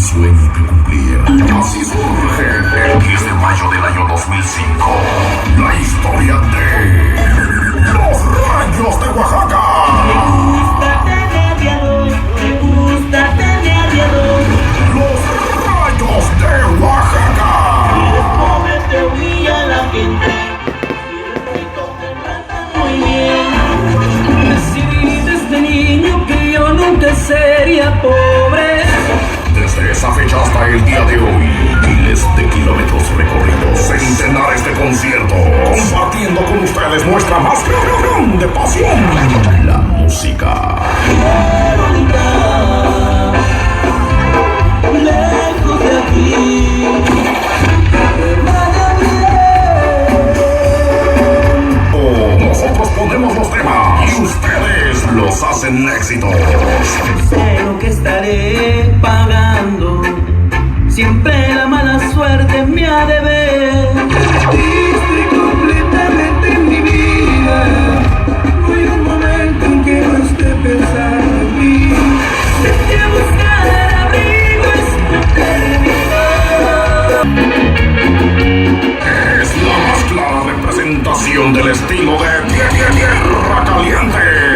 sueño que cumplir. Así surge el 10 de mayo del año 2005 la historia de los Rayos de Oaxaca. Me gusta tener miedo. Los Rayos de Oaxaca. Pobre te humilla la gente. Te tratan muy bien. Decidí desde niño que yo nunca sería pobre. Desde esa fecha hasta el día de hoy, miles de kilómetros recorridos, centenares de conciertos, compartiendo con ustedes nuestra más grande pasión, la música. Quiero entrar lejos de aquí. Nosotros ponemos los temas y ustedes los hacen éxitos. Sé lo que estaré pagando. Siempre la mala suerte me ha de ver. Estoy completamente en mi vida. No hay un momento en que no esté pensando en mí. Vete a buscar abrigo, esto Es la más clara representación del estilo de Tierra Caliente.